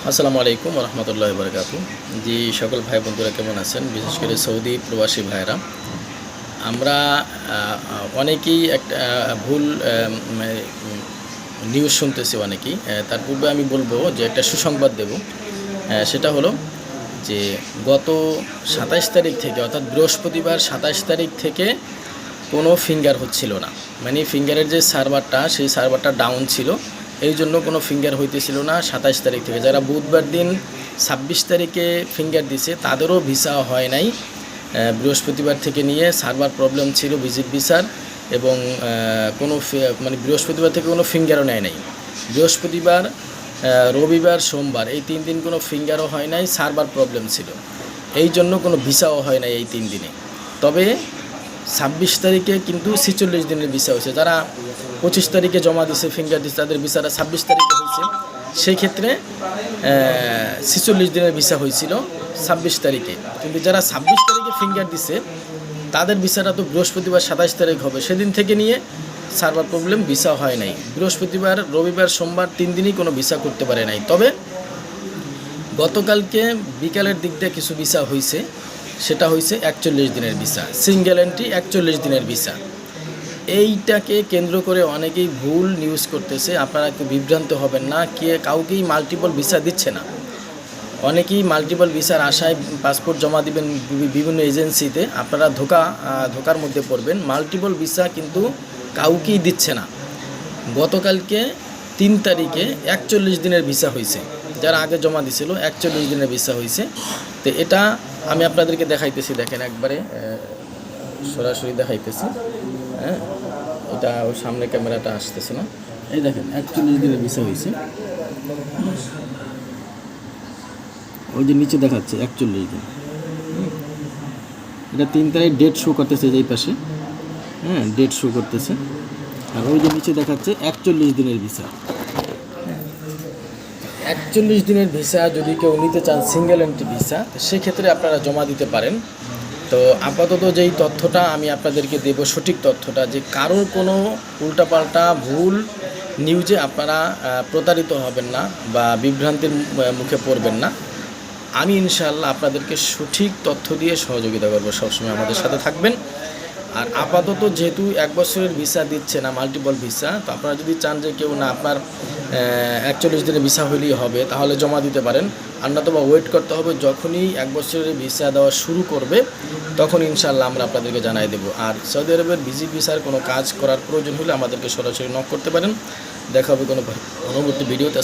আসসালামু আলাইকুম রহমতুল্লাহ বরকাতু। জি, সকল ভাই বন্ধুরা কেমন আছেন? বিশেষ করে সৌদি প্রবাসী ভাইরা আমরা অনেকেই একটা ভুল নিউজ শুনতেছি অনেকেই। তার পূর্বে আমি বলবো যে একটা সুসংবাদ দেব। সেটা হলো যে গত ২৭ তারিখ থেকে, অর্থাৎ বৃহস্পতিবার ২৭ তারিখ থেকে কোনো ফিঙ্গার হচ্ছিল না। মানে ফিঙ্গারের যে সার্ভারটা, সেই সার্ভারটা ডাউন ছিল, এই জন্য কোনো ফিঙ্গার হইতেছিল না ২৭ তারিখ থেকে। যারা বুধবার দিন ২৬ তারিখে ফিঙ্গার দিছে তাদেরও ভিসা হয় নাই। বৃহস্পতিবার থেকে নিয়ে সার্ভার প্রবলেম ছিল ভিজিট ভিসার, এবং কোনো মানে বৃহস্পতিবার থেকে কোনো ফিঙ্গারও নেয় নাই। বৃহস্পতিবার, রবিবার, সোমবার এই 3 দিন কোনো ফিঙ্গারও হয় নাই, সার্ভার প্রবলেম ছিল, এই জন্য কোনো ভিসাও হয় নাই এই 3 দিনে। তবে ২৬ তারিখে কিন্তু ৪৬ দিনের ভিসা হয়েছে। যারা ২৫ তারিখে জমা দিছে, ফিঙ্গার দিচ্ছে, তাদের ভিসাটা ২৬ তারিখে হয়েছে। সেই ক্ষেত্রে ৪৬ দিনের ভিসা হয়েছিল ২৬ তারিখে। কিন্তু যারা ২৬ তারিখে ফিঙ্গার দিছে তাদের ভিসাটা তো বৃহস্পতিবার ২৭ তারিখ হবে, সেদিন থেকে নিয়ে সার্ভার প্রবলেম, ভিসা হয় নাই। বৃহস্পতিবার, রবিবার, সোমবার 3 দিনই কোনো ভিসা করতে পারে নাই। তবে গতকালকে বিকালের দিক দিয়ে কিছু ভিসা হয়েছে, সেটা হয়েছে ৪১ দিনের ভিসা, সিঙ্গেল এন্ট্রি ৪১ দিনের ভিসা। এইটাকে কেন্দ্র করে অনেকেই ভুল নিউজ করতেছে। আপনারা একটু বিভ্রান্ত হবেন না, কাউকেই মাল্টিপল ভিসা দিচ্ছে না। অনেকেই মাল্টিপল ভিসার আশায় পাসপোর্ট জমা দিবেন বিভিন্ন এজেন্সিতে, আপনারা ধোকার মধ্যে পড়বেন। মাল্টিপল ভিসা কিন্তু কাউকেই দিচ্ছে না। গতকালকে ৩ তারিখে ৪১ দিনের ভিসা হয়েছে, যারা আগে জমা দিছিল ৪১ দিনের ভিসা হয়েছে। তো এটা আমি আপনাদেরকে দেখাইতেছি, দেখেন একবারে সরাসরি দেখাইতেছি। হ্যাঁ, এটা ওর সামনে ক্যামেরাটা আসতেছে না। এই দেখেন ৪১ দিনের ভিসা হয়েছে, ওই যে নিচে দেখাচ্ছে ৪১ দিন। এটা ৩ তারিখ ডেট শো করতেছে যেই পাশে, হ্যাঁ ডেট শো করতেছে। আর ওই যে নিচে দেখাচ্ছে ৪১ দিনের ভিসা। ৪১ দিনের ভিসা যদি কেউ নিতে চান, সিঙ্গেল এন্ট্রি ভিসা, সেক্ষেত্রে আপনারা জমা দিতে পারেন। তো আপাতত যেই তথ্যটা আমি আপনাদেরকে দেব, সঠিক তথ্যটা, যে কারোর কোনো উল্টাপাল্টা ভুল নিউজে আপনারা প্রতারিত হবেন না বা বিভ্রান্তির মুখে পড়বেন না। আমি ইনশাআল্লাহ আপনাদেরকে সঠিক তথ্য দিয়ে সহযোগিতা করব। সবসময় আমাদের সাথে থাকবেন। আর আপাতত যেহেতু 1 বছরের ভিসা দিচ্ছে না, মাল্টিপল ভিসা, তো আপনারা যদি চান যে কেউ না আপনার ৪১ দিনের ভিসা হলেই হবে, তাহলে জমা দিতে পারেন। আর নতুবা ওয়েট করতে হবে, যখনই 1 বছরের ভিসা দেওয়া শুরু করবে তখন ইনশাআল্লাহ আমরা আপনাদেরকে জানাই দেব। আর সৌদি আরবের ভিজিট ভিসার কোনো কাজ করার প্রয়োজন হলে আমাদেরকে সরাসরি নক করতে পারেন। দেখা হবে কোনো পরবর্তী ভিডিওতে।